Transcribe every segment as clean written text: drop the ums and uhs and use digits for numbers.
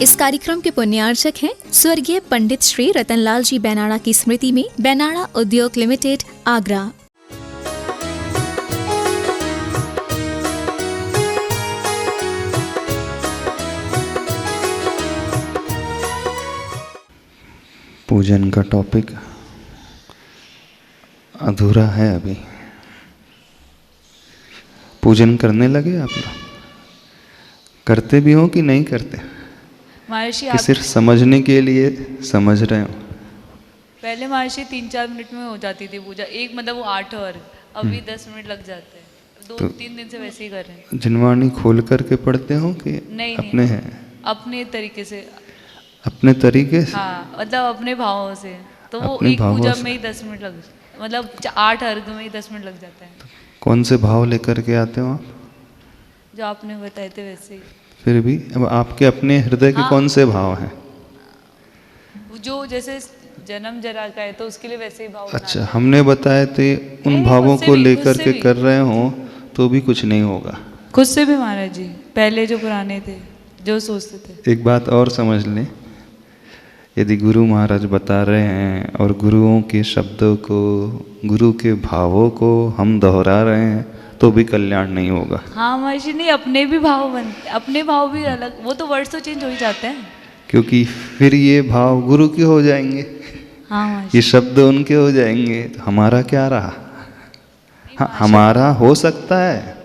इस कार्यक्रम के पुण्यार्चक हैं स्वर्गीय पंडित श्री रतनलाल जी बैनाड़ा की स्मृति में बैनाड़ा उद्योग लिमिटेड, आगरा। पूजन का टॉपिक अधूरा है। अभी पूजन करने लगे आप लोग? करते भी हो कि नहीं करते? महर्षि कि सिर्फ समझने के लिए समझ रहे हो? पहले महर्षि 3-4 मिनट में हो जाती थी पूजा, एक मतलब वो 8 और अभी 10 मिनट लग जाते हैं। 2-3 दिन से वैसे ही कर रहे हैं। जिनवाणी खोल करके पढ़ते हो कि नहीं, अपने हैं? अपने तरीके से। अपने तरीके से? हाँ, मतलब अपने भावों से। तो वो एक पूजा में ही 10 मिनट लग, मतलब 8 अर्घ में ही 10 मिनट लग जाता है। कौन से भाव लेकर के आते हो आप? जो आपने बताए थे वैसे ही। फिर भी अब आपके अपने हृदय के कौन से भाव हैं? जो जैसे जन्म जरा का है तो उसके लिए वैसे ही भाव। अच्छा, हमने बताए थे उन भावों को लेकर के कर रहे हो तो भी कुछ नहीं होगा। खुद से भी महाराज जी, पहले जो पुराने थे जो सोचते थे। एक बात और समझ लें, यदि गुरु महाराज बता रहे हैं और गुरुओं के शब्दों को, गुरु के भावों को हम दोहरा रहे हैं तो भी कल्याण नहीं होगा। हाँ महर्षि, नहीं अपने भी भाव बनते, अपने भाव भी अलग, वो तो वर्ड्स तो चेंज हो ही जाते हैं। क्योंकि फिर ये भाव गुरु के हो जाएंगे। हाँ महर्षि, ये शब्द उनके हो जाएंगे तो हमारा क्या रहा? हाँ, हमारा हो सकता है,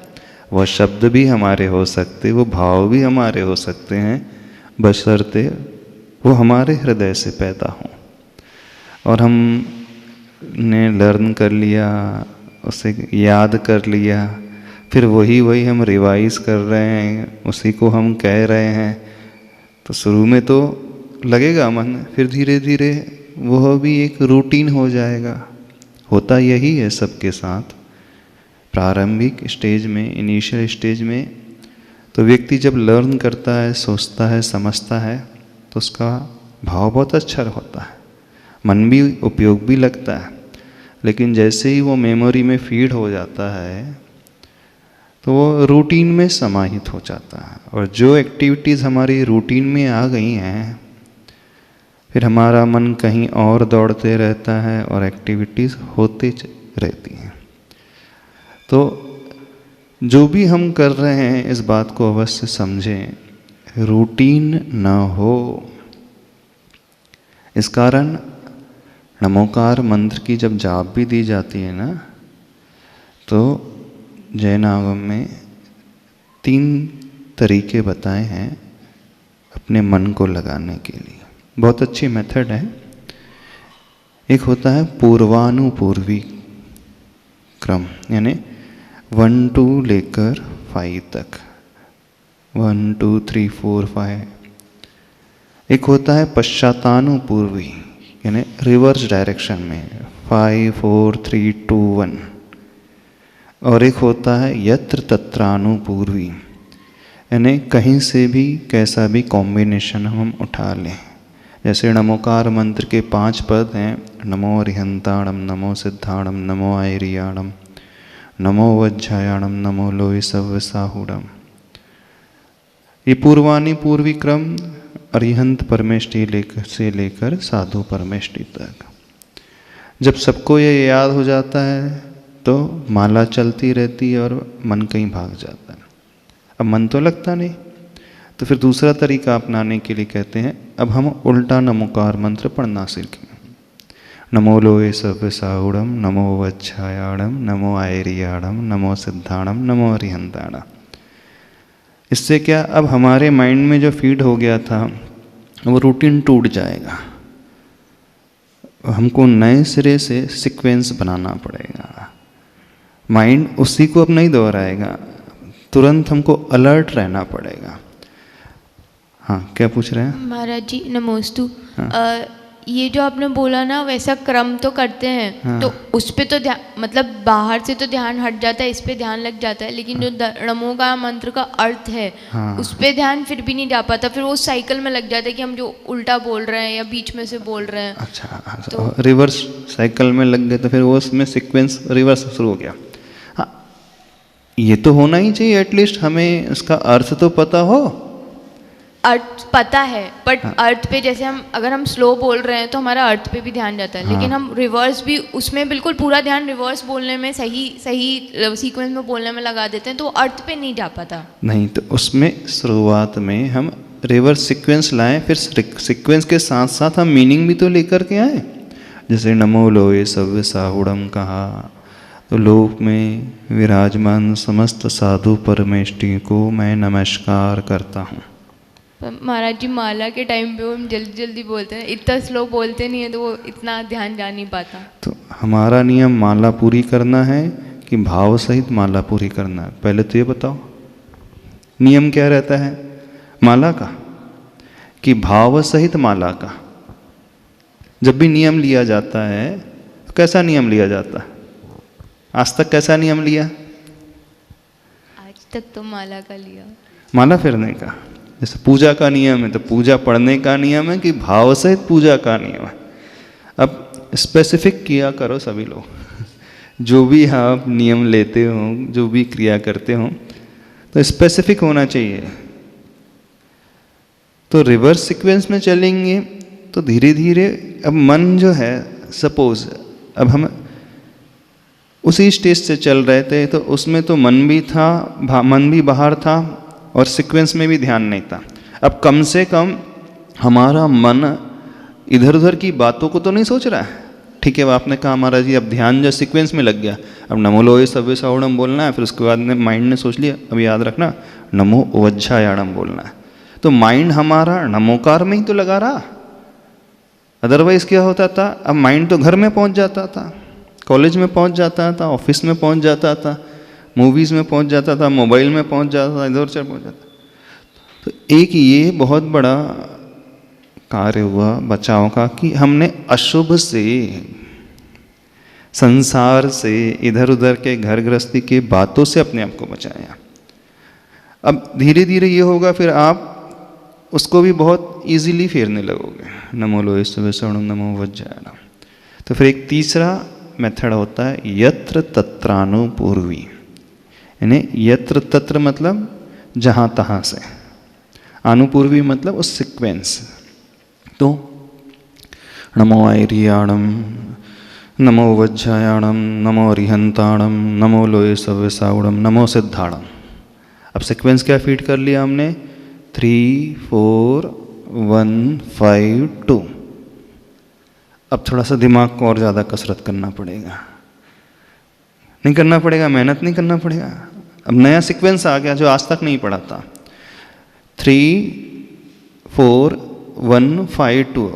वह शब्द भी हमारे हो सकते, वो भाव भी हमारे हो सकते हैं, बशर्ते वो हमारे हृदय से पैदा हों। और हमने लर्न कर लिया, उसे याद कर लिया, फिर वही हम रिवाइज कर रहे हैं, उसी को हम कह रहे हैं, तो शुरू में तो लगेगा मन, फिर धीरे धीरे वह भी एक रूटीन हो जाएगा। होता यही है सबके साथ। प्रारंभिक स्टेज में, इनिशियल स्टेज में तो व्यक्ति जब लर्न करता है, सोचता है, समझता है तो उसका भाव बहुत अच्छा होता है, मन भी उपयोग भी लगता है। लेकिन जैसे ही वो मेमोरी में फीड हो जाता है तो वो रूटीन में समाहित हो जाता है। और जो एक्टिविटीज़ हमारी रूटीन में आ गई हैं, फिर हमारा मन कहीं और दौड़ते रहता है और एक्टिविटीज़ होते रहती हैं। तो जो भी हम कर रहे हैं इस बात को अवश्य समझें, रूटीन न हो। इस कारण नमोकार मंत्र की जब जाप भी दी जाती है ना, तो जैन आगम में 3 तरीके बताए हैं अपने मन को लगाने के लिए। बहुत अच्छी मेथड है। एक होता है पूर्वानुपूर्वी क्रम, यानी 1 2 लेकर 5 तक, 1 2 3 4 5। एक होता है पश्चातानुपूर्वी, यानी रिवर्स डायरेक्शन में, 5 4 3 2 1। और एक होता है यत्र तत्रानुपूर्वी, यानी कहीं से भी कैसा भी कॉम्बिनेशन हम उठा लें। जैसे नमोकार मंत्र के 5 पद हैं, नमो अरिहंताणम, नमो सिद्धाणम, नमो आयरियाणम, नमो वज्जायाणम, नमो लोय सव्यसाहुडम। ये पूर्वानी पूर्वी क्रम अरिहंत परमेष्टि से लेकर साधु परमेष्टि तक। जब सबको ये याद हो जाता है तो माला चलती रहती है और मन कहीं भाग जाता है। अब मन तो लगता नहीं, तो फिर दूसरा तरीका अपनाने के लिए कहते हैं अब हम उल्टा नमोकार मंत्र पढ़ना सीखें। नमो लोय सव्यसाहुडम, नमो वज्जायाणम, नमो आयरियाणम, नमो सिद्धाणम, नमो अरिहंताणम। इससे क्या, अब हमारे माइंड में जो फीड हो गया था वो रूटीन टूट जाएगा। हमको नए सिरे से सीक्वेंस बनाना पड़ेगा। माइंड उसी को अब नहीं दोहराएगा, तुरंत हमको अलर्ट रहना पड़ेगा। हाँ, क्या पूछ रहे हैं? महाराज जी नमोस्तु। ये जो आपने बोला ना, वैसा क्रम तो करते हैं। हाँ। तो उस पे तो ध्यान, मतलब बाहर से तो ध्यान हट जाता है, इस पे ध्यान लग जाता है, लेकिन जो नमो का मंत्र का अर्थ है, हाँ, उस पे ध्यान फिर भी नहीं जा पाता। फिर वो साइकिल में लग जाता है कि हम जो उल्टा बोल रहे हैं या बीच में से बोल रहे हैं। अच्छा, तो रिवर्स साइकिल में लग गए तो फिर वो उसमें सीक्वेंस रिवर्स शुरू हो गया। हाँ, ये तो होना ही चाहिए, एटलीस्ट हमें उसका अर्थ तो पता हो अर्थ पता है, बट अर्थ पे जैसे हम अगर हम स्लो बोल रहे हैं तो हमारा अर्थ पे भी ध्यान जाता है, लेकिन हम रिवर्स भी उसमें बिल्कुल पूरा ध्यान रिवर्स बोलने में सही सीक्वेंस में बोलने में लगा देते हैं, तो अर्थ पे नहीं जा पाता। नहीं, तो उसमें शुरुआत में हम रिवर्स सीक्वेंस लाएं, फिर सीक्वेंस के साथ साथ हम मीनिंग भी तो लेकर के आए। जैसे नमो लोए सव्य साहुड़म कहा, तो लोक में विराजमान समस्त साधु परमेष्टि को मैं नमस्कार करता हूँ। महाराज जी माला के टाइम पे वो हम जल्दी जल्दी बोलते हैं, इतना स्लो बोलते नहीं है, तो वो इतना ध्यान जा नहीं पाता। तो हमारा नियम माला पूरी करना है कि भाव सहित माला पूरी करना है? पहले तो ये बताओ नियम क्या रहता है माला का, कि भाव सहित माला का? जब भी नियम लिया जाता है तो कैसा नियम लिया जाता है? आज तक कैसा नियम लिया? आज तक तो माला का लिया, माला फेरने का। जैसे पूजा का नियम है तो पूजा पढ़ने का नियम है कि भाव सहित पूजा का नियम है? अब स्पेसिफिक किया करो सभी लोग जो भी आप नियम लेते हो, जो भी क्रिया करते हो, तो स्पेसिफिक होना चाहिए। तो रिवर्स सीक्वेंस में चलेंगे तो धीरे धीरे अब मन जो है, सपोज अब हम उसी स्टेज से चल रहे थे तो उसमें तो मन भी था, मन भी बाहर था और सीक्वेंस में भी ध्यान नहीं था। अब कम से कम हमारा मन इधर उधर की बातों को तो नहीं सोच रहा है। ठीक है, वो आपने कहा महाराज जी अब ध्यान जो सीक्वेंस में लग गया, अब नमो लोए सव्य साहुड़म बोलना है, फिर उसके बाद में माइंड ने सोच लिया अब याद रखना नमो वज्झायाणम बोलना है। तो माइंड हमारा नमोकार में ही तो लगा रहा। अदरवाइज क्या होता था, अब माइंड तो घर में पहुंच जाता था, कॉलेज में पहुंच जाता था, ऑफिस में पहुंच जाता था, मूवीज़ में पहुंच जाता था, मोबाइल में पहुंच जाता था, इधर उधर पहुंच जाता। तो एक ये बहुत बड़ा कार्य हुआ बचाव का कि हमने अशुभ से, संसार से, इधर उधर के घर गृहस्थी के बातों से अपने आप को बचाया। अब धीरे धीरे ये होगा फिर आप उसको भी बहुत इजीली फेरने लगोगे, नमो लोए सव्य साहुड़म नमो वज्झायाणम। तो फिर एक तीसरा मेथड होता है यत्र तत्रानुपूर्वी, यानी यत्र तत्र मतलब जहाँ तहाँ से, अनुपूर्वी मतलब उस सीक्वेंस। तो नमो ऐरियाणम नमो वज्झायाणम नमो अरिहंताणम नमो लोए सव्य साहुड़म नमो सिद्धाणम। अब सीक्वेंस क्या फीड कर लिया हमने? 3 4 1 5 2। अब थोड़ा सा दिमाग को और ज़्यादा कसरत करना पड़ेगा, नहीं करना पड़ेगा, मेहनत नहीं करना पड़ेगा। अब नया सीक्वेंस आ गया जो आज तक नहीं पढ़ा था, 3 4 1 5 2।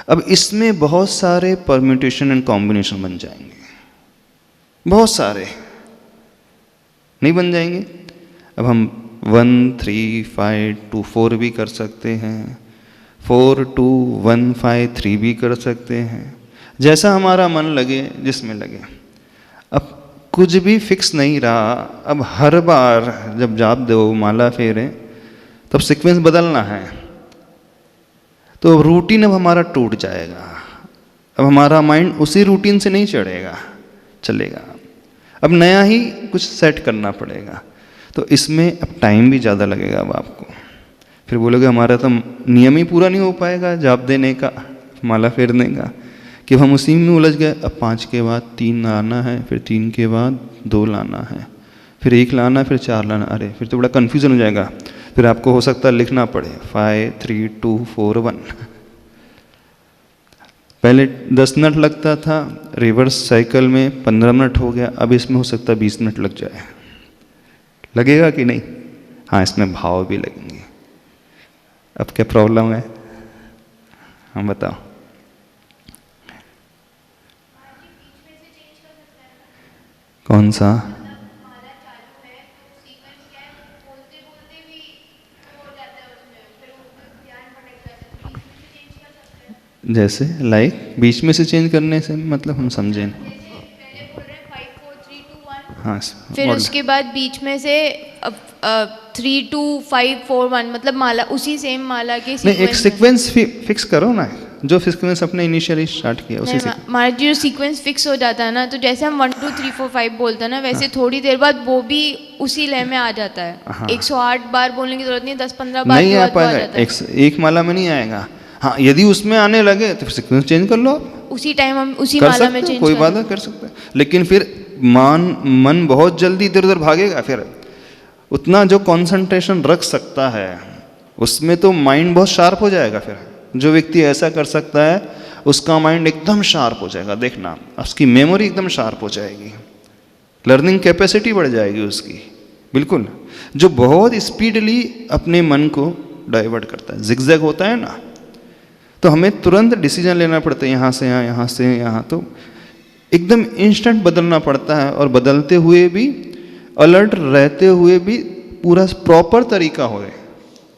अब इसमें बहुत सारे परम्यूटेशन एंड कॉम्बिनेशन बन जाएंगे, बहुत सारे नहीं बन जाएंगे। अब हम 1 3 5 2 4 भी कर सकते हैं, 4 2 1 5 3 भी कर सकते हैं, जैसा हमारा मन लगे, जिसमें लगे। अब कुछ भी फिक्स नहीं रहा। अब हर बार जब जाप दो, माला फेरे, तब सीक्वेंस बदलना है। तो रूटीन अब हमारा टूट जाएगा। अब हमारा माइंड उसी रूटीन से नहीं चलेगा। अब नया ही कुछ सेट करना पड़ेगा। तो इसमें अब टाइम भी ज़्यादा लगेगा। अब आपको फिर बोलोगे हमारा तो नियम ही पूरा नहीं हो पाएगा जाप देने का, माला फेरने का, कि हम उसी में उलझ गए। अब 5 के बाद 3 लाना है, फिर 3 के बाद 2 लाना है, फिर 1 लाना, फिर 4 लाना। अरे फिर तो बड़ा कन्फ्यूज़न हो जाएगा। फिर आपको हो सकता है लिखना पड़े 5 3 2 4 1। पहले 10 मिनट लगता था, रिवर्स साइकिल में 15 मिनट हो गया। अब इसमें हो सकता है 20 मिनट लग जाए। लगेगा कि नहीं? हाँ, इसमें भाव भी लगेंगे। अब क्या प्रॉब्लम है? हम बताओ। कौन सा? जैसे लाइक बीच में से चेंज करने से मतलब हम समझें। हाँ, फिर उसके बाद बीच में से 3 2 5 4 1 मतलब माला, उसी सेम माला के नहीं, एक सीक्वेंस फिक्स करो ना। जो सीक्वेंस अपने इनिशियली स्टार्ट किया उसी से। महाराज जी जो सीक्वेंस फिक्स हो जाता है ना, तो जैसे हम 1 2 3 4 5 बोलते हैं ना, वैसे थोड़ी देर बाद वो भी उसी लय में आ जाता है। हाँ। 108 बार बोलने की जरूरत नहीं, 10-15 बार नहीं के आ बाद वो पाएगा, जाता है। एक माला में नहीं आएगा। हाँ, यदि उसमें आने लगे तो फिर सीक्वेंस चेंज कर लो आप, उसी टाइम हम उसी कर माला में सकते हो, चेंज कोई बात नहीं, कर सकते हैं। लेकिन फिर मन बहुत जल्दी इधर उधर भागेगा, फिर उतना जो कंसंट्रेशन रख सकता है उसमें तो माइंड बहुत शार्प हो जाएगा। फिर जो व्यक्ति ऐसा कर सकता है उसका माइंड एकदम शार्प हो जाएगा, देखना उसकी मेमोरी एकदम शार्प हो जाएगी, लर्निंग कैपेसिटी बढ़ जाएगी उसकी, बिल्कुल। जो बहुत स्पीडली अपने मन को डाइवर्ट करता है, जिगजैग होता है ना, तो हमें तुरंत डिसीजन लेना पड़ता है, यहाँ से यहाँ, यहाँ से यहाँ, तो एकदम इंस्टेंट बदलना पड़ता है। और बदलते हुए भी, अलर्ट रहते हुए भी पूरा प्रॉपर तरीका हो,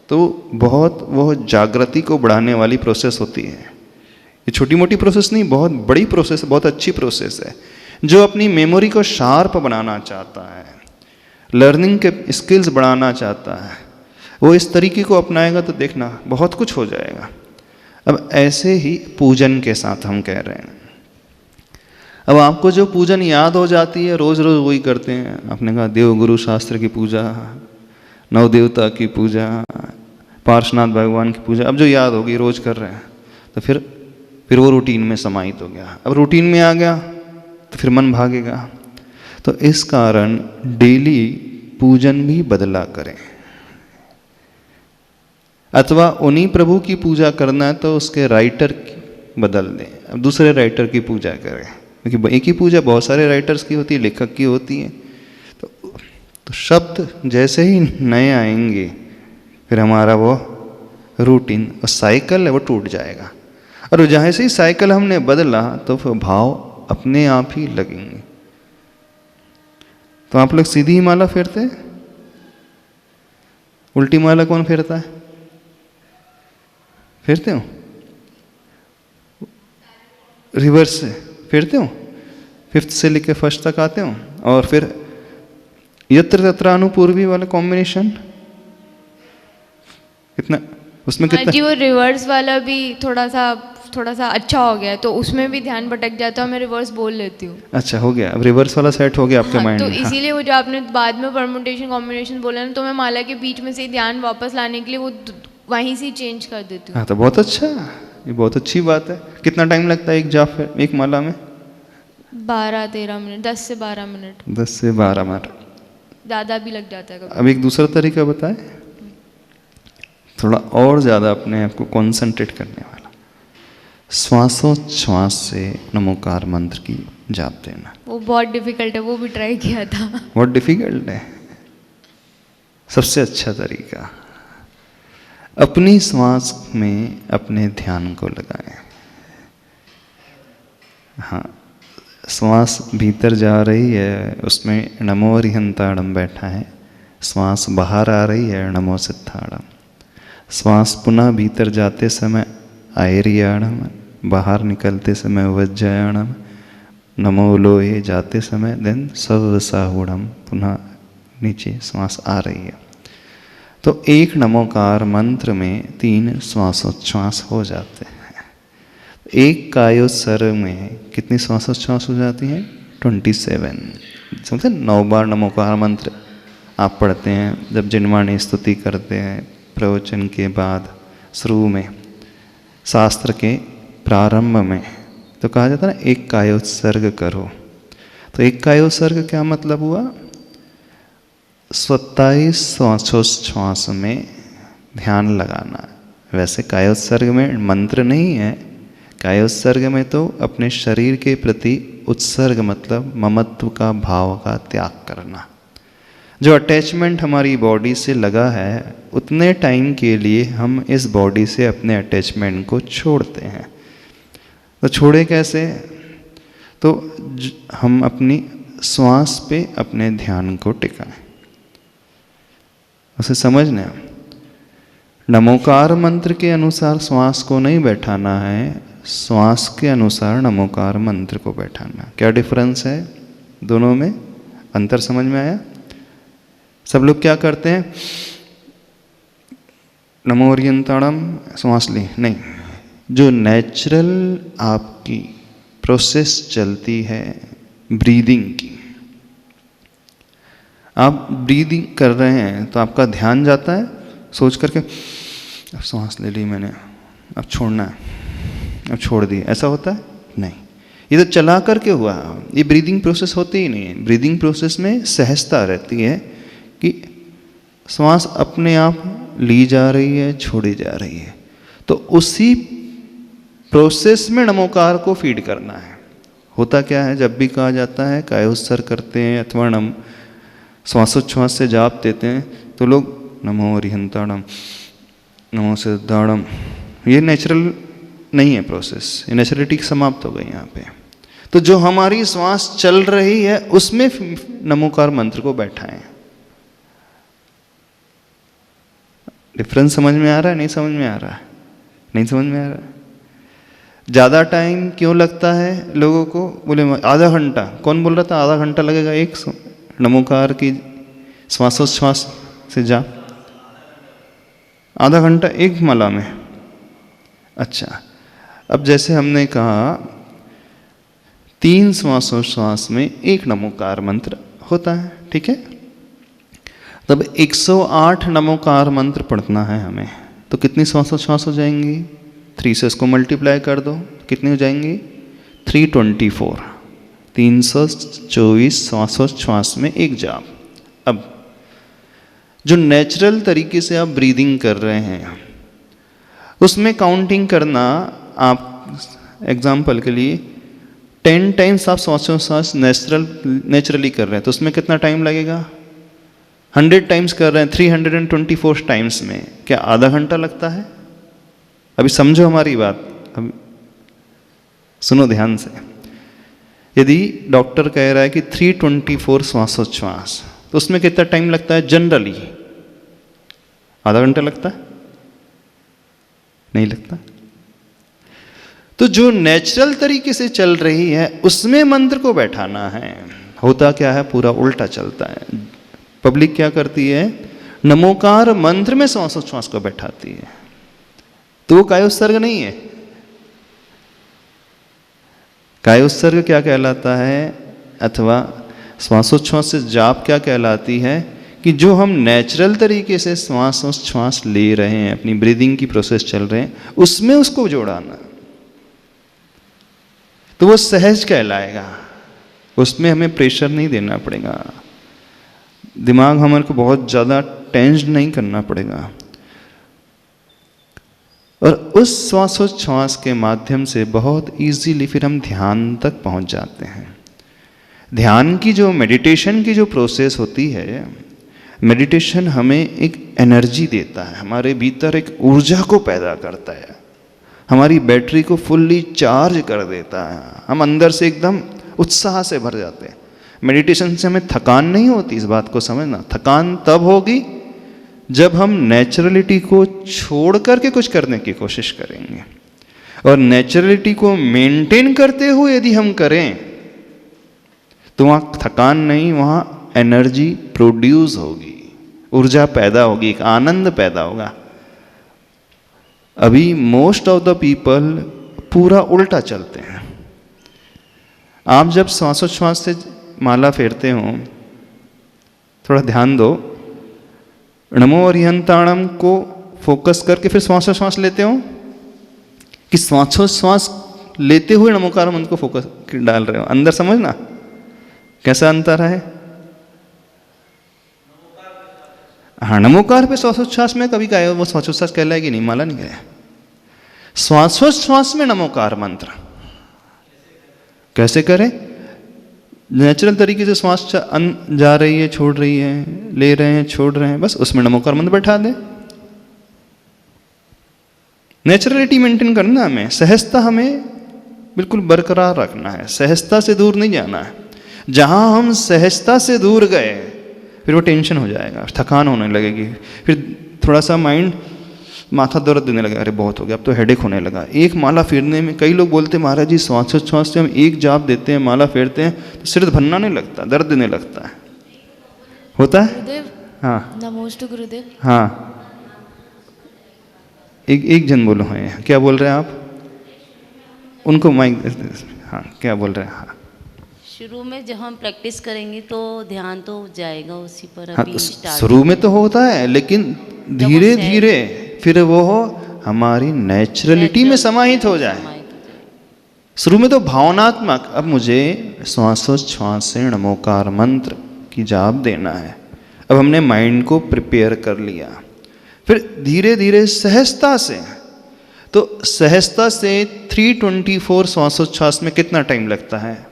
तो बहुत वो जागृति को बढ़ाने वाली प्रोसेस होती है। ये छोटी मोटी प्रोसेस नहीं, बहुत बड़ी प्रोसेस, बहुत अच्छी प्रोसेस है। जो अपनी मेमोरी को शार्प बनाना चाहता है, लर्निंग के स्किल्स बढ़ाना चाहता है, वो इस तरीके को अपनाएगा तो देखना बहुत कुछ हो जाएगा। अब ऐसे ही पूजन के साथ हम कह रहे हैं, अब आपको जो पूजन याद हो जाती है, रोज़ रोज़ वही करते हैं। आपने कहा देव गुरु शास्त्र की पूजा, नवदेवता की पूजा, पार्श्वनाथ भगवान की पूजा, अब जो याद होगी रोज़ कर रहे हैं, तो फिर वो रूटीन में समाहित हो गया। अब रूटीन में आ गया तो फिर मन भागेगा। तो इस कारण डेली पूजन भी बदला करें, अथवा उन्हीं प्रभु की पूजा करना है तो उसके राइटर बदल दें, अब दूसरे राइटर की पूजा करें, क्योंकि एक ही पूजा बहुत सारे राइटर्स की होती है, लेखक की होती है। तो शब्द जैसे ही नए आएंगे फिर हमारा वो रूटीन और साइकिल है वो टूट जाएगा। और जहाँ से ही साइकिल हमने बदला तो फिर भाव अपने आप ही लगेंगे। तो आप लोग सीधी ही माला फेरते हैं, उल्टी माला कौन फेरता है? फेरते हो? रिवर्स से फेरते हो? 5th से लेकर 1st तक आते हो, और फिर यत्र तत्र अनुपूर्वी वाला कॉम्बिनेशन कितना, उसमें कितना जी वो रिवर्स वाला भी थोड़ा सा अच्छा हो गया, तो उसमें भी ध्यान भटक जाता है, मैं रिवर्स बोल लेती हूँ। अच्छा हो गया, अब रिवर्स वाला सेट हो गया आपके माइंड तो में। इसीलिए वो जो आपने बाद में परमुटेशन कॉम्बिनेशन बोला ना, तो मैं माला के बीच में से ही ध्यान वापस लाने के लिए वो वहीं से चेंज कर देती हूँ। हाँ, तो बहुत अच्छा, ये बहुत अच्छी बात है। कितना टाइम लगता है एक जाप, एक माला में? 12-13 मिनट, 10 से 12 मिनट, 10 से 12 मिनट, ज़्यादा भी लग जाता है कभी। अब एक दूसरा तरीका बताएं, थोड़ा और ज़्यादा अपने आप को कॉन्सेंट्रेट करने वाला। श्वासोच्छ्वास से नमोकार मंत्र की जाप देना। वो बहुत डिफिकल्ट है, वो भी ट्राई किया था। बहुत डिफिकल्ट है। सबसे अच्छा तरीका, अपनी श्वास में अपने ध्यान को लगाएं। हाँ, श्वास भीतर जा रही है, उसमें नमो अरिहंताड़म बैठा है। श्वास बाहर आ रही है, नमो सिद्धाड़म। श्वास पुनः भीतर जाते समय आयरियाणम, बाहर निकलते समय वज्रयाणम, नमो लोहे जाते समय देन सव्वसाहुणम, पुनः नीचे श्वास आ रही है। तो एक नमोकार मंत्र में 3 श्वासोच्छ्वास हो जाते हैं। एक कायोत्सर्ग में कितनी श्वासोच्छ्वास हो जाती हैं? 27। समझे, 9 बार नमोकार मंत्र आप पढ़ते हैं जब जिनवाणी स्तुति करते हैं, प्रवचन के बाद, शुरू में, शास्त्र के प्रारंभ में, तो कहा जाता है ना एक कायोत्सर्ग करो। तो एक कायोत्सर्ग क्या मतलब हुआ? 27 श्वासोच्छ्वास में ध्यान लगाना। वैसे कायोत्सर्ग में मंत्र नहीं है, कायोत्सर्ग में तो अपने शरीर के प्रति उत्सर्ग मतलब ममत्व का भाव का त्याग करना। जो अटैचमेंट हमारी बॉडी से लगा है, उतने टाइम के लिए हम इस बॉडी से अपने अटैचमेंट को छोड़ते हैं। तो छोड़े कैसे? तो हम अपनी श्वास पे अपने ध्यान को टिकाएं। उसे समझना, नमोकार मंत्र के अनुसार श्वास को नहीं बैठाना है, श्वास के अनुसार नमोकार मंत्र को बैठाना। क्या डिफरेंस है दोनों में? अंतर समझ में आया? सब लोग क्या करते हैं? नमो अरिहंताड़म, श्वास ली नहीं, जो नेचुरल आपकी प्रोसेस चलती है ब्रीदिंग की, आप ब्रीदिंग कर रहे हैं तो आपका ध्यान जाता है सोच करके अब सांस ले ली मैंने, अब छोड़ना है, अब छोड़ दी, ऐसा होता है? नहीं, ये तो चला करके हुआ, ये ब्रीदिंग प्रोसेस होती ही नहीं है। ब्रीदिंग प्रोसेस में सहजता रहती है कि श्वास अपने आप ली जा रही है, छोड़ी जा रही है। तो उसी प्रोसेस में नमोकार को फीड करना है। होता क्या है, जब भी कहा जाता है कायोत्सर्ग करते हैं अथवा नम श्वासोच्छ्वास से जाप देते हैं तो लोग नमो अरिहंताणम, नमो सिद्धाणम, ये नेचुरल नहीं है प्रोसेस, ये नेचुरलिटी समाप्त हो गई यहाँ पे। तो जो हमारी श्वास चल रही है उसमें नमोकार मंत्र को बैठाएं। डिफरेंस समझ में आ रहा है? नहीं समझ में आ रहा है? नहीं समझ में आ रहा है? ज़्यादा टाइम क्यों लगता है लोगों को? बोले आधा घंटा, कौन बोल रहा था आधा घंटा लगेगा एक नमोकार की श्वासोच्छ्वास से जा? आधा घंटा एक माला में? अच्छा, अब जैसे हमने कहा 3 श्वासोच्छ्वास में एक नमोकार मंत्र होता है, ठीक है? तब 108 नमोकार मंत्र पढ़ना है हमें, तो कितनी श्वासोच्छ्वास हो जाएंगी? 3 से इसको मल्टीप्लाई कर दो, कितनी हो जाएंगी? 324, 324 श्वासोच्छ्वास में एक जाप। अब जो नेचुरल तरीके से आप ब्रीदिंग कर रहे हैं उसमें काउंटिंग करना, आप एग्जाम्पल के लिए 10 टाइम्स आप श्वासोच्छ्वास नेचुरली कर रहे हैं तो उसमें कितना टाइम लगेगा? 100 टाइम्स कर रहे हैं 324 टाइम्स में क्या आधा घंटा लगता है? अभी समझो हमारी बात, अभी सुनो ध्यान से। यदि डॉक्टर कह रहा है कि 324 श्वासोच्छ्वास तो उसमें कितना टाइम लगता है? जनरली आधा घंटा लगता है? नहीं लगता। तो जो नेचुरल तरीके से चल रही है उसमें मंत्र को बैठाना है। होता क्या है, पूरा उल्टा चलता है। पब्लिक क्या करती है, नमोकार मंत्र में श्वासोच्छ्वास को बैठाती है, तो वो कायोत्सर्ग नहीं है। कायोत्सर्ग क्या कहलाता है अथवा श्वासोच्छ्वास से जाप क्या कहलाती है कि जो हम नेचुरल तरीके से श्वासोच्छ्वास ले रहे हैं, अपनी ब्रीदिंग की प्रोसेस चल रहे हैं, उसमें उसको जोड़ाना, तो वो सहज कहलाएगा। उसमें हमें प्रेशर नहीं देना पड़ेगा, दिमाग हमारे को बहुत ज़्यादा टेंस नहीं करना पड़ेगा, और उस श्वासोच्छ्वास के माध्यम से बहुत इजीली फिर हम ध्यान तक पहुंच जाते हैं। ध्यान की जो मेडिटेशन की जो प्रोसेस होती है, मेडिटेशन हमें एक एनर्जी देता है, हमारे भीतर एक ऊर्जा को पैदा करता है, हमारी बैटरी को फुल्ली चार्ज कर देता है, हम अंदर से एकदम उत्साह से भर जाते हैं। मेडिटेशन से हमें थकान नहीं होती, इस बात को समझना। थकान तब होगी जब हम नेचुरलिटी को छोड़ करके कुछ करने की कोशिश करेंगे, और नेचुरलिटी को मेंटेन करते हुए यदि हम करें तो वहाँ थकान नहीं, वहाँ एनर्जी प्रोड्यूस होगी, ऊर्जा पैदा होगी, एक आनंद पैदा होगा। अभी मोस्ट ऑफ द पीपल पूरा उल्टा चलते हैं। आप जब श्वासोच्छ्वास से माला फेरते हो, थोड़ा ध्यान दो, नमो अरिहंताणम को फोकस करके फिर श्वासोच्छ्वास लेते हो कि श्वासोच्छ्वास लेते हुए नमोकार मंत्र को फोकस डाल रहे हो? अंदर समझना कैसा अंतर है। हाँ, नमोकार पे श्वासोच्छ्वास में कभी कहा वो श्वासोच्छ्वास कहलाएगी नहीं, माला नहीं गया। श्वासोच्छ्वास में नमोकार मंत्र कैसे करें? नेचुरल तरीके से श्वास जा रही है, छोड़ रही है, ले रहे हैं, छोड़ रहे हैं, बस उसमें नमोकार मंत्र बैठा दें। नेचुरलिटी मेंटेन करना हमें, सहजता हमें बिल्कुल बरकरार रखना है, सहजता से दूर नहीं जाना है। जहां हम सहजता से दूर गए फिर वो टेंशन हो जाएगा, थकान होने लगेगी, फिर थोड़ा सा माइंड माथा दर्द देने लगा, अरे बहुत हो गया, अब तो हेडेक होने लगा। एक माला फेरने में कई लोग बोलते हैं महाराज जी श्वासोच्छ्वास से हम एक जाप देते हैं, माला फेरते हैं तो सिर भरना नहीं लगता, दर्द देने लगता है। होता है? गुरुदेव, हाँ नमोस्तु गुरुदेव। हाँ, एक जन बोलो है, क्या बोल रहे हैं आप? उनको माइक। हाँ, क्या बोल रहे हैं? हाँ, शुरू में जब हम प्रैक्टिस करेंगे तो ध्यान तो जाएगा उसी पर। हाँ, अभी तो स्टार्ट शुरू में तो होता है, लेकिन धीरे धीरे फिर वो हमारी नेचुरलिटी में समाहित हो जाए। शुरू में तो भावनात्मक, अब मुझे श्वासोच्छ्वास से नमोकार मंत्र की जाप देना है, अब हमने माइंड को प्रिपेयर कर लिया। फिर धीरे धीरे सहजता से, तो सहजता से 324 श्वासोच्छ्वास में कितना टाइम लगता है?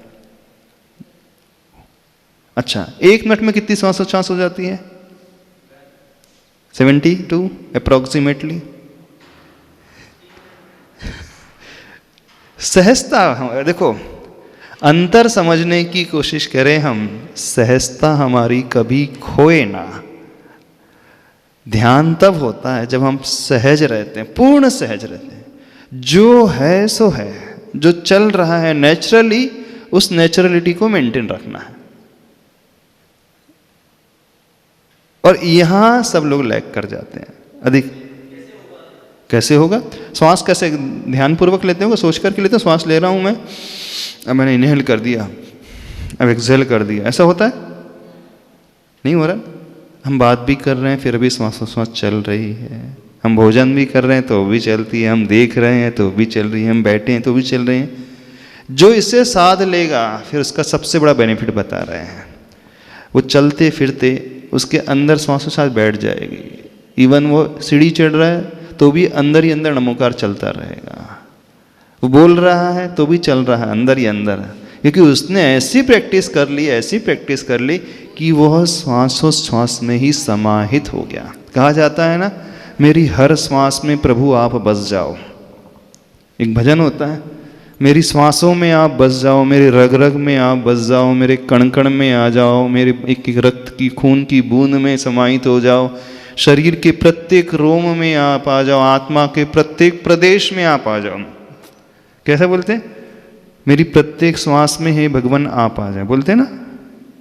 अच्छा, 1 मिनट में कितनी श्वासोच्छ्वास हो जाती है? 72 अप्रोक्सीमेटली। सहजता, देखो अंतर समझने की कोशिश करें हम, सहजता हमारी कभी खोए ना। ध्यान तब होता है जब हम सहज रहते हैं, पूर्ण सहज रहते हैं। जो है सो है, जो चल रहा है नेचुरली, उस नेचुरलिटी को मेंटेन रखना है। और यहां सब लोग लैग कर जाते हैं अधिक। कैसे होगा? श्वास कैसे ध्यानपूर्वक लेते हो? सोच करके लेते हो, श्वास ले रहा हूं मैं, अब मैंने इनहेल कर दिया, अब एक्सहेल कर दिया, ऐसा होता है? नहीं हो रहा। हम बात भी कर रहे हैं फिर भी श्वासोच्छ्वास चल रही है, हम भोजन भी कर रहे हैं तो भी चलती है, हम देख रहे हैं तो भी चल रही है, हम बैठे हैं तो भी चल रहे हैं। जो इसे साध लेगा फिर उसका सबसे बड़ा बेनिफिट बता रहे हैं, वो चलते फिरते उसके अंदर श्वासोच्छ्वास बैठ जाएगी। इवन वो सीढ़ी चढ़ रहा है तो भी अंदर ही अंदर नमोकार चलता रहेगा, वो बोल रहा है तो भी चल रहा है अंदर ही अंदर, क्योंकि उसने ऐसी प्रैक्टिस कर ली, ऐसी प्रैक्टिस कर ली कि वह श्वासोच्छ्वास में ही समाहित हो गया। कहा जाता है ना, मेरी हर श्वास में प्रभु आप बस जाओ। एक भजन होता है, मेरी श्वासों में आप बस जाओ, मेरे रग रग में आप बस जाओ, मेरे कण कण में आ जाओ, मेरे एक एक रक्त की खून की बूंद में समाहित हो जाओ, शरीर के प्रत्येक रोम में आप आ जाओ, आत्मा के प्रत्येक प्रदेश में आप आ जाओ। कैसे बोलते हैं? मेरी प्रत्येक श्वास में हे भगवान आप आ जाए, बोलते हैं ना?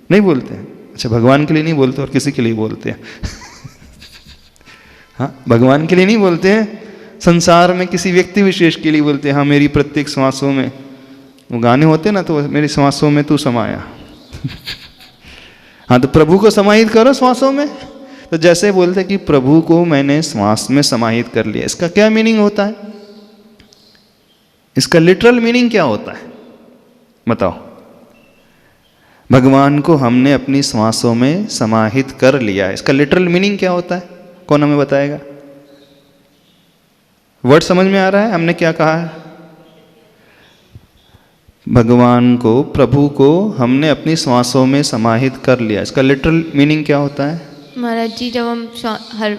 नहीं बोलते? अच्छा, भगवान के लिए नहीं बोलते और किसी के लिए बोलते हैं? हाँ, भगवान के लिए नहीं बोलते हैं, संसार में किसी व्यक्ति विशेष के लिए बोलते हैं। हाँ, मेरी प्रत्येक श्वासों में, वो गाने होते ना, तो मेरी श्वासों में तू समाया। हाँ, तो प्रभु को समाहित करो श्वासों में। तो जैसे बोलते कि प्रभु को मैंने श्वास में समाहित कर लिया, इसका क्या मीनिंग होता है? इसका लिटरल मीनिंग क्या होता है बताओ? भगवान को हमने अपनी श्वासों में समाहित कर लिया, इसका लिटरल मीनिंग क्या होता है? कौन हमें बताएगा? वर्ड समझ में आ रहा है हमने क्या कहा है? भगवान को, प्रभु को हमने अपनी श्वासों में समाहित कर लिया, इसका लिटरल मीनिंग क्या होता है? महाराज जी, जब हम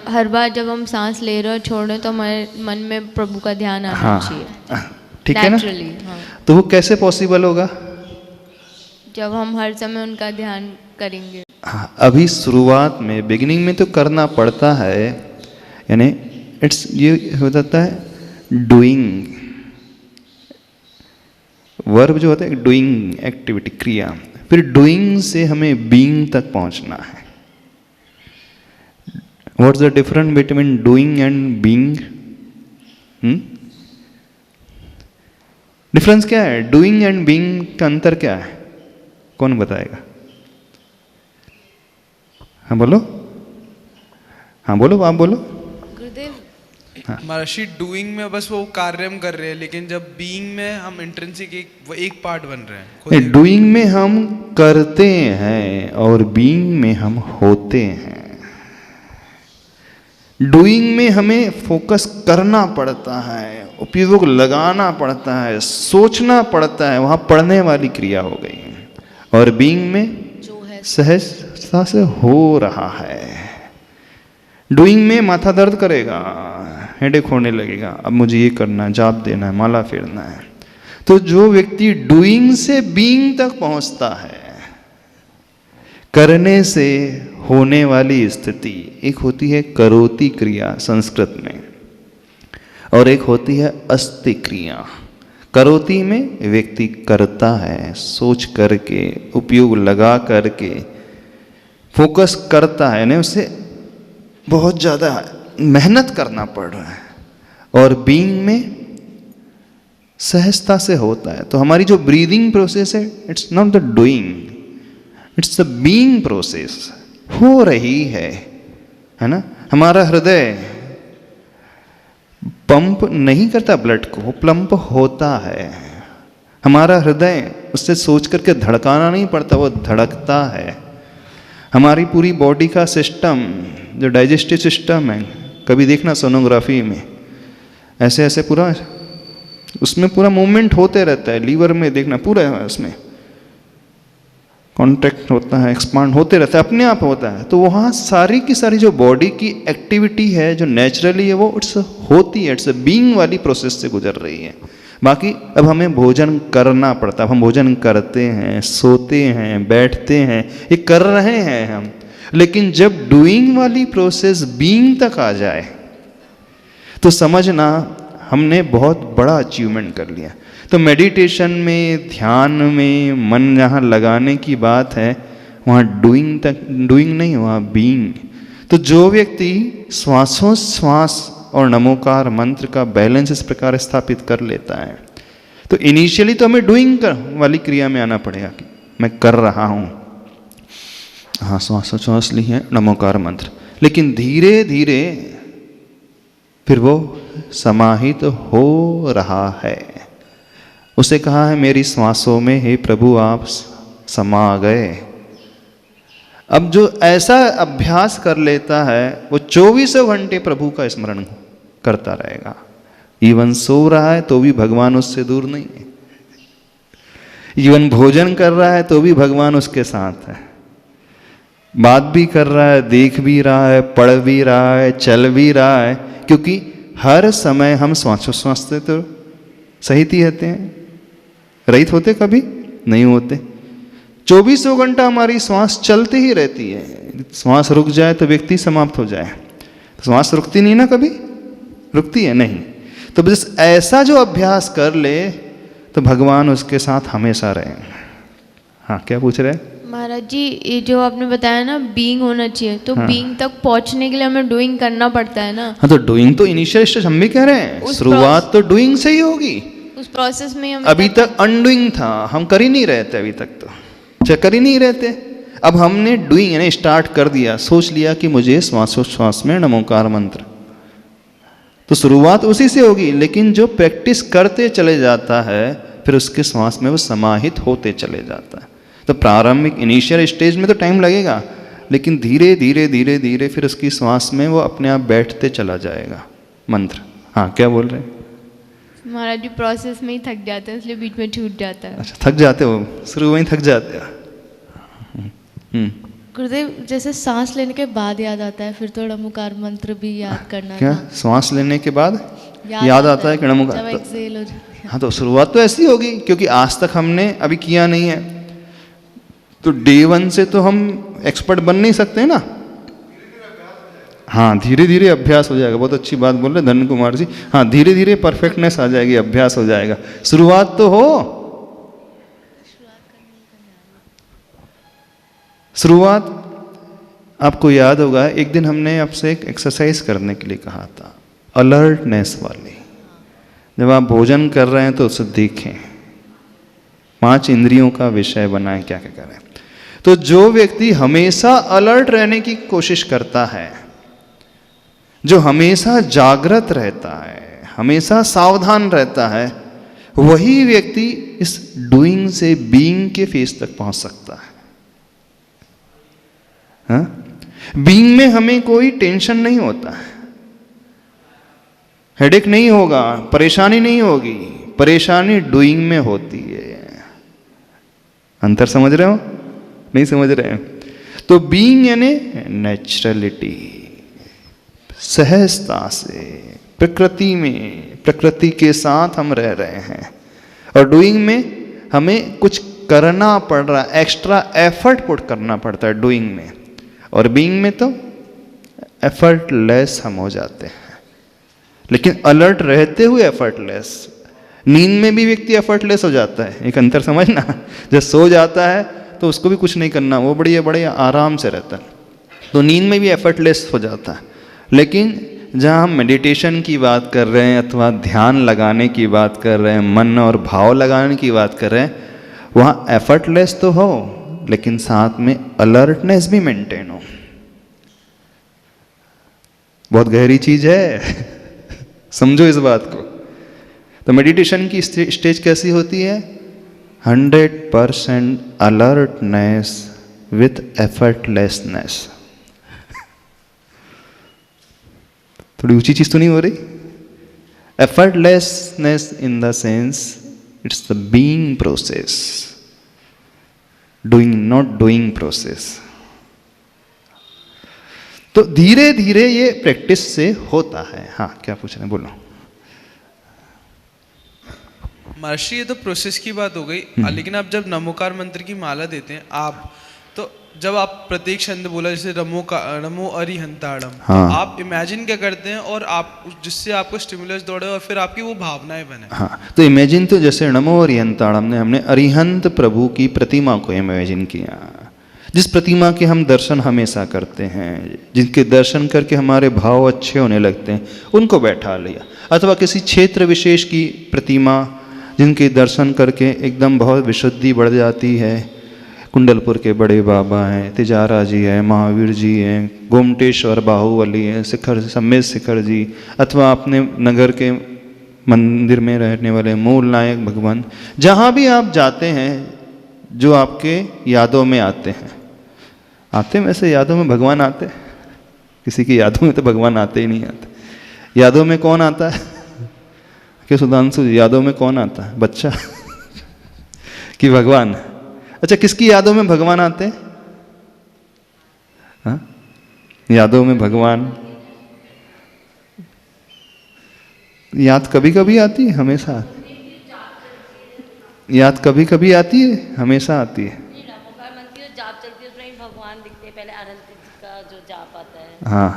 हर बार जब हम सांस ले रहे और छोड़ रहे तो हमारे मन में प्रभु का ध्यान आना चाहिए। ठीक है ना? हाँ। तो वो कैसे पॉसिबल होगा? जब हम हर समय उनका ध्यान करेंगे। हाँ, अभी शुरुआत में बिगिनिंग में तो करना पड़ता है, यानी इट्स ये हो जाता है डूइंग, वर्ब जो होता है डूइंग एक्टिविटी, क्रिया। फिर डूइंग से हमें बीइंग तक पहुंचना है। What's the difference between doing and being? Difference क्या है? डूइंग एंड बीइंग का अंतर क्या है? कौन बताएगा? हाँ बोलो, हाँ बोलो, आप बोलो। महर्षि, डूइंग में बस वो कार्य हम कर रहे हैं, लेकिन जब बीइंग में हम इंट्रिंसिक एक पार्ट बन रहे हैं। डूइंग में हम करते हैं और बीइंग में हम होते हैं। डूइंग में हमें फोकस करना पड़ता है, उपयोग लगाना पड़ता है, सोचना पड़ता है, वहां पढ़ने वाली क्रिया हो गई। और बीइंग में सहजता से हो रहा है। डूइंग में माथा दर्द करेगा, हेडेक होने लगेगा, अब मुझे ये करना है, जाप देना है, माला फेरना है। तो जो व्यक्ति डूइंग से बीइंग तक पहुंचता है, करने से होने वाली स्थिति, एक होती है करोति क्रिया संस्कृत में, और एक होती है अस्ति क्रिया। करोति में व्यक्ति करता है, सोच करके, उपयोग लगा करके, फोकस करता है, यानी उसे बहुत ज़्यादा मेहनत करना पड़ रहा है। और बीइंग में सहजता से होता है। तो हमारी जो ब्रीदिंग प्रोसेस है, it's not the doing, it's the being process. हो रही है ना। हमारा हृदय पंप नहीं करता ब्लड को, पंप होता है। हमारा हृदय उससे सोच करके धड़काना नहीं पड़ता, वो धड़कता है। हमारी पूरी बॉडी का सिस्टम, जो डाइजेस्टिव सिस्टम है, कभी देखना सोनोग्राफी में ऐसे ऐसे पूरा उसमें पूरा मूवमेंट होते रहता है। लीवर में देखना पूरा उसमें कॉन्ट्रैक्ट होता है, एक्सपांड होते रहता है, अपने आप होता है। तो वहाँ सारी की सारी जो बॉडी की एक्टिविटी है, जो नेचुरली है, वो इट्स होती है, इट्स बीइंग वाली प्रोसेस से गुजर रही है। बाकी अब हमें भोजन करना पड़ता है, अब हम भोजन करते हैं, सोते हैं, बैठते हैं, ये कर रहे हैं हम। लेकिन जब डूइंग वाली प्रोसेस बीइंग तक आ जाए तो समझना हमने बहुत बड़ा अचीवमेंट कर लिया। तो मेडिटेशन में, ध्यान में मन जहाँ लगाने की बात है, वहाँ डूइंग तक, डूइंग नहीं, वहाँ बीइंग। तो जो व्यक्ति श्वासों श्वास और नमोकार मंत्र का बैलेंस इस प्रकार स्थापित कर लेता है, तो इनिशियली तो हमें डूइंग वाली क्रिया में आना पड़ेगा कि मैं कर रहा हूँ, हाँ श्वासोच्छ्वास ली है, नमोकार मंत्र। लेकिन धीरे धीरे फिर वो समाहित हो रहा है। उसे कहा है मेरी श्वासों में हे प्रभु आप समा गए। अब जो ऐसा अभ्यास कर लेता है वो 24 घंटे प्रभु का स्मरण करता रहेगा। इवन सो रहा है तो भी भगवान उससे दूर नहीं है, इवन भोजन कर रहा है तो भी भगवान उसके साथ है, बात भी कर रहा है, देख भी रहा है, पढ़ भी रहा है, चल भी रहा है, क्योंकि हर समय हम श्वासोच्छ्वास से तो सहित ही रहते हैं, रहित होते कभी नहीं होते। 24 घंटा हमारी श्वास चलती ही रहती है। श्वास रुक जाए तो व्यक्ति समाप्त हो जाए, श्वास रुकती नहीं ना, कभी रुकती है नहीं। तो बस ऐसा जो अभ्यास कर ले तो भगवान उसके साथ हमेशा रहे। हाँ क्या पूछ रहे हैं महाराज जी? ये जो आपने बताया ना बीइंग होना चाहिए, तो बीइंग तक पहुंचने के लिए हमें डूइंग करना पड़ता है ना। हाँ तो डूइंग तो इनिशियल स्टेज हम भी कह रहे हैं, शुरुआत तो डूइंग से ही होगी। उस प्रोसेस में हम अभी तक अनडूइंग था, हम कर ही नहीं रहे थे, अभी तक तो चाहे कर ही नहीं रहे थे। अब हमने डूइंग यानी स्टार्ट कर दिया, सोच लिया कि मुझे श्वासोच्छ्वास में नमोकार मंत्र, तो शुरुआत उसी से होगी। लेकिन जो प्रैक्टिस करते चले जाता है फिर उसके श्वास में वो समाहित होते चले जाता है। तो प्रारंभिक इनिशियल स्टेज में तो टाइम लगेगा, लेकिन धीरे धीरे धीरे धीरे फिर उसकी श्वास में वो अपने आप बैठते चला जाएगा मंत्र। हाँ क्या बोल रहे हैं महाराज जी? प्रोसेस में ही थक जाते हैं, इसलिए बीच में छूट जाता है। अच्छा थक जाते हो, शुरू में ही थक जाते हो। गुरुदेव जैसे सांस लेने के बाद याद आता है, फिर तो नमोकार मंत्र भी याद करना क्या था। श्वास लेने के बाद याद आता है कि जब नमोकार? एक्सेल हो जाती है। हाँ तो शुरुआत तो ऐसी होगी, क्योंकि आज तक हमने अभी किया नहीं है, तो डे 1 से तो हम एक्सपर्ट बन नहीं सकते ना। हाँ धीरे धीरे अभ्यास हो जाएगा। बहुत अच्छी बात बोल रहे धन कुमार जी। हाँ धीरे धीरे परफेक्टनेस आ जाएगी, अभ्यास हो जाएगा। शुरुआत तो हो, शुरुआत आपको याद होगा एक दिन हमने आपसे एक एक्सरसाइज करने के लिए कहा था, अलर्टनेस वाली। जब आप भोजन कर रहे हैं तो उसे देखें, 5 इंद्रियों का विषय बनाएं क्या क्या करें। तो जो व्यक्ति हमेशा अलर्ट रहने की कोशिश करता है, जो हमेशा जागृत रहता है, हमेशा सावधान रहता है, वही व्यक्ति इस डूइंग से बीइंग के फेज तक पहुंच सकता है। बीइंग में हमें कोई टेंशन नहीं होता है, हेडेक नहीं होगा, परेशानी नहीं होगी। परेशानी डूइंग में होती है। अंतर समझ रहे हो? नहीं समझ रहे हैं? तो बीइंग यानी नेचुरलिटी, सहजता से प्रकृति में, प्रकृति के साथ हम रह रहे हैं। और डूइंग में हमें कुछ करना पड़ रहा है, एक्स्ट्रा एफर्ट पुट करना पड़ता है डूइंग में। और बीइंग में तो एफर्टलेस हम हो जाते हैं। लेकिन अलर्ट रहते हुए एफर्टलेस। नींद में भी व्यक्ति एफर्टलेस हो जाता है, एक अंतर समझना। जब सो जाता है तो उसको भी कुछ नहीं करना, वो बढ़िया बढ़िया आराम से रहता है, तो नींद में भी एफर्टलेस हो जाता है। लेकिन जहाँ हम मेडिटेशन की बात कर रहे हैं अथवा ध्यान लगाने की बात कर रहे हैं, मन और भाव लगाने की बात कर रहे हैं, वहाँ एफर्टलेस तो हो लेकिन साथ में अलर्टनेस भी मेंटेन हो। बहुत गहरी चीज है समझो इस बात को। तो मेडिटेशन की स्टेज कैसी होती है? 100% अलर्टनेस विथ एफर्टलेसनेस। थोड़ी ऊंची चीज तो नहीं हो रही? Effortlessness in the sense it's the being process, doing not doing process. तो धीरे धीरे ये प्रैक्टिस से होता है। हाँ क्या पूछ रहे हैं, बोलो। महर्षि ये तो प्रोसेस की बात हो गई, लेकिन आप जब नमोकार मंत्र की माला देते हैं आप, तो जब आप प्रत्येक छंद बोला जैसे नमो अरिहंताड़म, हाँ। आप इमेजिन क्या करते हैं और आप जिससे आपको स्टिमुलस दौड़े और फिर आपकी वो भावनाएं बने? हाँ तो इमेजिन तो जैसे नमो अरिहंताड़म ने हमने अरिहंत प्रभु की प्रतिमा को इमेजिन किया, जिस प्रतिमा के हम दर्शन हमेशा करते हैं, जिनके दर्शन करके हमारे भाव अच्छे होने लगते हैं, उनको बैठा लिया। अथवा किसी क्षेत्र विशेष की प्रतिमा जिनके दर्शन करके एकदम बहुत विशुद्धि बढ़ जाती है, कुंडलपुर के बड़े बाबा हैं, तिजारा जी हैं, महावीर जी हैं, गोमटेश्वर बाहुबली हैं, शिखर सम्मेत शिखर जी, अथवा अपने नगर के मंदिर में रहने वाले मूल नायक भगवान, जहाँ भी आप जाते हैं जो आपके यादों में आते हैं, आते हैं वैसे यादों में भगवान आते, किसी की यादों में तो भगवान आते ही नहीं आते। यादों में कौन आता है कि सुधांशु जी, यादों में कौन आता है? बच्चा कि भगवान? अच्छा किसकी यादों में भगवान आते हैं? हाँ? यादों में भगवान याद कभी कभी आती है, हमेशा याद कभी कभी आती है, हमेशा आती है। नमोकार मंत्र की जो जाप चलती है उसमें भी भगवान दिखते हैं। पहले अनंत जी का जो जाप आता है, हाँ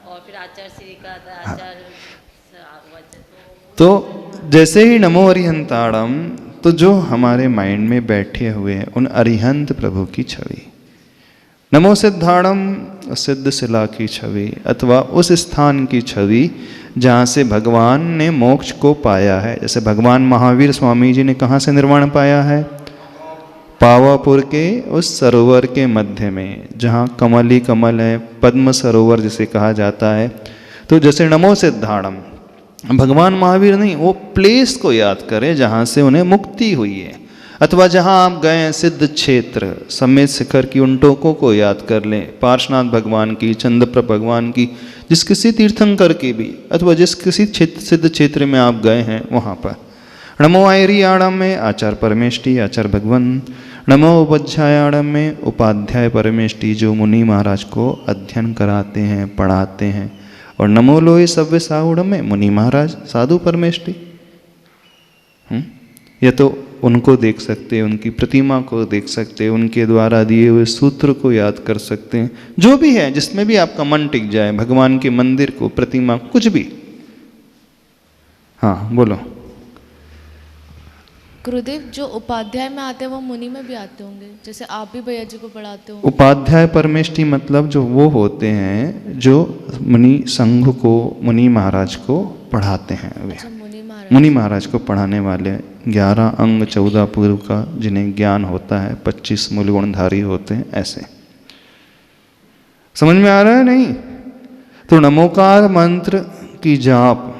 और फिर आचार्य श्री का आता है, आचार्य तो जैसे ही नमो अरिहंताड़म, तो जो हमारे माइंड में बैठे हुए हैं उन अरिहंत प्रभु की छवि, नमो सिद्धाड़म सिद्ध शिला की छवि, अथवा उस स्थान की छवि जहाँ से भगवान ने मोक्ष को पाया है। जैसे भगवान महावीर स्वामी जी ने कहाँ से निर्वाण पाया है? पावापुर के उस सरोवर के मध्य में, जहाँ कमल ही कमल है, पद्म सरोवर जिसे कहा जाता है। तो जैसे नमो सिद्धाड़म, भगवान महावीर नहीं, वो प्लेस को याद करें जहाँ से उन्हें मुक्ति हुई है। अथवा जहाँ आप गए हैं सिद्ध क्षेत्र, सम्मेत शिखर की उन टोकों को याद कर लें, पार्श्वनाथ भगवान की, चंद्रप्रभ भगवान की, जिस किसी तीर्थंकर की भी, अथवा जिस किसी सिद्ध क्षेत्र में आप गए हैं वहाँ पर। नमो आयरियाड़म में आचार्य परमेष्टि, आचार्य भगवान। नमो उपाध्यायाड़म में उपाध्याय परमेष्टि, जो मुनि महाराज को अध्ययन कराते हैं, पढ़ाते हैं। और नमो लोए सव्य साहुड़ में मुनि महाराज साधु परमेष्टि। या तो उनको देख सकते हैं, उनकी प्रतिमा को देख सकते हैं, उनके द्वारा दिए हुए सूत्र को याद कर सकते हैं, जो भी है जिसमें भी आपका मन टिक जाए, भगवान के मंदिर को, प्रतिमा, कुछ भी। हाँ बोलो। गुरुदेव, जो उपाध्याय में आते हैं वो मुनि में भी आते होंगे, जैसे आप भी भैया जी को पढ़ाते हो। उपाध्याय परमेष्टि मतलब जो वो होते हैं जो मुनि संघ को, मुनि महाराज को पढ़ाते हैं। वे अच्छा, मुनि महाराज को पढ़ाने वाले 11 अंग 14 पूर्व का जिन्हें ज्ञान होता है, 25 मूल गुणधारी होते हैं। ऐसे समझ में आ रहा है नहीं? तो नमोकार मंत्र की जाप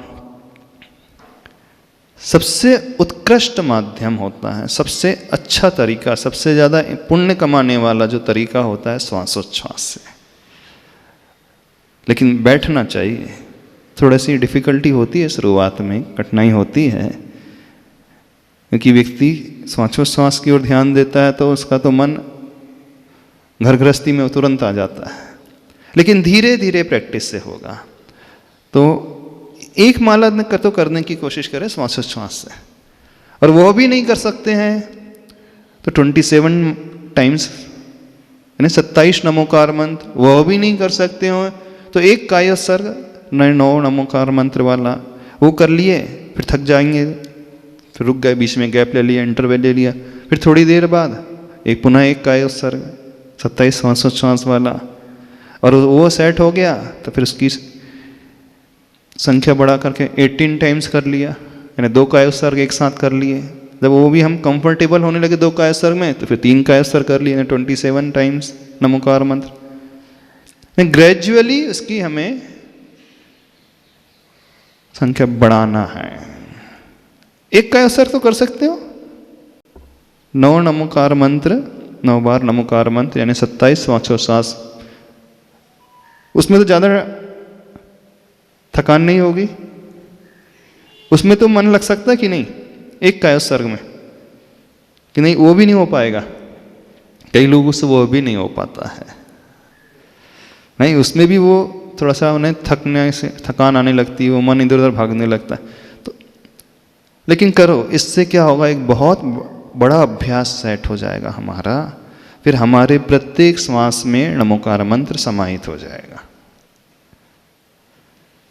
सबसे उत्कृष्ट माध्यम होता है, सबसे अच्छा तरीका, सबसे ज़्यादा पुण्य कमाने वाला जो तरीका होता है श्वासोच्छ्वास से। लेकिन बैठना चाहिए। थोड़ी सी डिफ़िकल्टी होती है शुरुआत में, कठिनाई होती है, क्योंकि व्यक्ति श्वासोच्छ्वास की ओर ध्यान देता है तो उसका तो मन घर गृहस्थी में तुरंत आ जाता है। लेकिन धीरे धीरे प्रैक्टिस से होगा। तो एक माला तो करने की कोशिश करें श्वासोच्छ्वास से, और वो भी नहीं कर सकते हैं तो 27 टाइम्स यानी 27 नमोकार मंत्र, वो भी नहीं कर सकते हो तो एक कायोत्सर्ग 9 नमोकार मंत्र वाला वो कर लिए, फिर थक जाएंगे, फिर रुक गए, बीच में गैप ले लिया, इंटरवल ले लिया, फिर थोड़ी देर बाद एक पुनः एक कायोत्सर्ग 27 श्वासोच्छ्वास वाला, और वो सेट हो गया तो फिर उसकी संख्या बढ़ा करके 18 टाइम्स कर लिया, यानी 2 काय उत्सर्ग एक साथ कर लिए। जब वो भी हम कंफर्टेबल होने लगे 2 काय उत्सर्ग में, तो फिर 3 काय उत्सर्ग कर लिए, 27 टाइम्स नमोकार मंत्र। ग्रेजुअली उसकी हमें संख्या बढ़ाना है। 1 काय उत्सर्ग तो कर सकते हो, 9 नमोकार मंत्र, 9 बार नमोकार मंत्र यानी 27 श्वासोच्छ्वास। उसमें तो ज़्यादा थकान नहीं होगी, उसमें तो मन लग सकता है कि नहीं 1 काय उत्सर्ग में, कि नहीं वो भी नहीं हो पाएगा। कई लोगों से वो भी नहीं हो पाता है, नहीं उसमें भी वो थोड़ा सा उन्हें थकने से थकान आने लगती है, वो मन इधर उधर भागने लगता है। तो लेकिन करो, इससे क्या होगा, एक बहुत बड़ा अभ्यास सेट हो जाएगा हमारा, फिर हमारे प्रत्येक श्वास में नमोकार मंत्र समाहित हो जाएगा।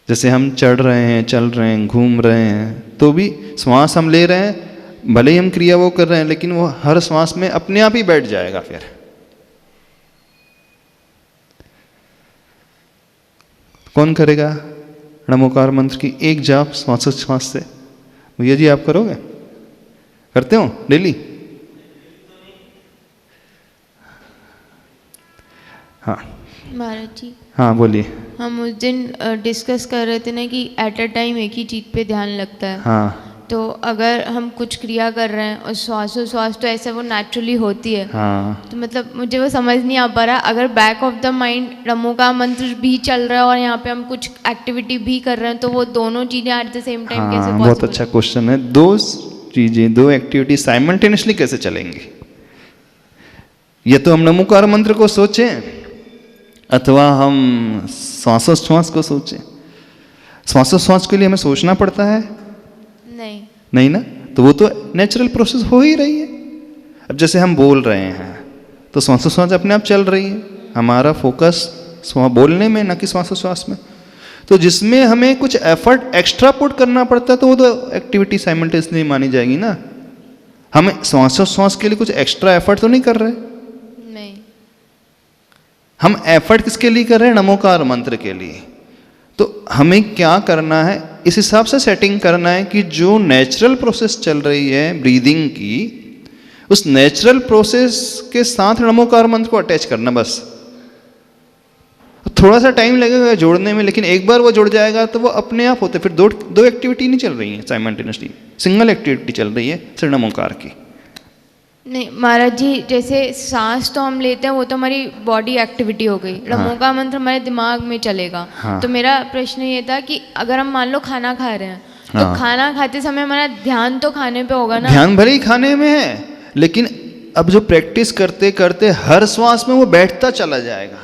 जैसे हम चढ़ रहे हैं, चल रहे हैं, घूम रहे हैं, तो भी श्वास हम ले रहे हैं, भले ही हम क्रिया वो कर रहे हैं, लेकिन वो हर श्वास में अपने आप ही बैठ जाएगा। फिर कौन करेगा नमोकार मंत्र की एक जाप श्वासोच्छ्वास से? भैया जी आप करोगे? करते हो डेली? हाँ महाराज जी, हाँ बोलिए। हम उस दिन डिस्कस कर रहे थे ना कि एट अ टाइम एक ही चीज़ पे ध्यान लगता है। हाँ तो अगर हम कुछ क्रिया कर रहे हैं और श्वासोच्छ्वास तो ऐसे वो नेचुरली होती है, हाँ तो मतलब मुझे वो समझ नहीं आ पा रहा, अगर back of the mind Namokar मंत्र भी चल रहा है और यहाँ पे हम कुछ एक्टिविटी भी कर रहे हैं, तो वो दोनों चीज़ें एट द सेम टाइम कैसे हाँ, बहुत पॉसिबल? अच्छा क्वेश्चन है। 2 चीजें, 2 एक्टिविटी साइमल्टेनियसली कैसे चलेंगी? ये तो हम नमोकार मंत्र को सोचें अथवा हम श्वासोच्छ्वास को सोचें। श्वासोच्छ्वास के लिए हमें सोचना पड़ता है? नहीं ना, तो वो तो नेचुरल प्रोसेस हो ही रही है। अब जैसे हम बोल रहे हैं तो श्वासोच्छ्वास अपने आप चल रही है, हमारा फोकस बोलने में, न कि श्वासोच्छ्वास में। तो जिसमें हमें कुछ एफर्ट एक्स्ट्रा पुट करना पड़ता है, तो वो तो एक्टिविटी साइमल्टेनियसली मानी जाएगी ना। हम श्वासोच्छ्वास के लिए कुछ एक्स्ट्रा एफर्ट तो नहीं कर रहे, नहीं। हम एफर्ट किसके लिए कर रहे हैं? नमोकार मंत्र के लिए। तो हमें क्या करना है, इस हिसाब से सेटिंग करना है कि जो नेचुरल प्रोसेस चल रही है ब्रीदिंग की, उस नेचुरल प्रोसेस के साथ नमोकार मंत्र को अटैच करना। बस थोड़ा सा टाइम लगेगा जोड़ने में, लेकिन एक बार वो जुड़ जाएगा तो वो अपने आप होते। फिर दो एक्टिविटी नहीं चल रही है साइमल्टेनियसली, सिंगल एक्टिविटी चल रही है सिर्फ नमोकार की। नहीं महाराज जी, जैसे सांस तो हम लेते हैं, वो तो हमारी बॉडी एक्टिविटी हो गई। नमोकार मंत्र हमारे दिमाग में चलेगा। हाँ। तो मेरा प्रश्न ये था कि अगर हम मान लो खाना खा रहे हैं, तो हाँ। खाना खाते समय हमारा ध्यान तो खाने पे होगा ना? ध्यान भले ही खाने में है, लेकिन अब जो प्रैक्टिस करते करते हर श्वास में वो बैठता चला जाएगा।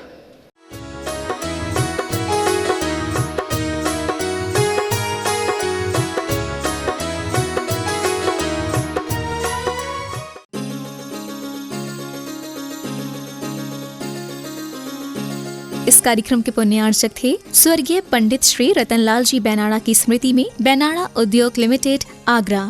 इस कार्यक्रम के पुण्यार्चक थे स्वर्गीय पंडित श्री रतनलाल जी बेनाड़ा की स्मृति में बेनाड़ा उद्योग लिमिटेड, आगरा।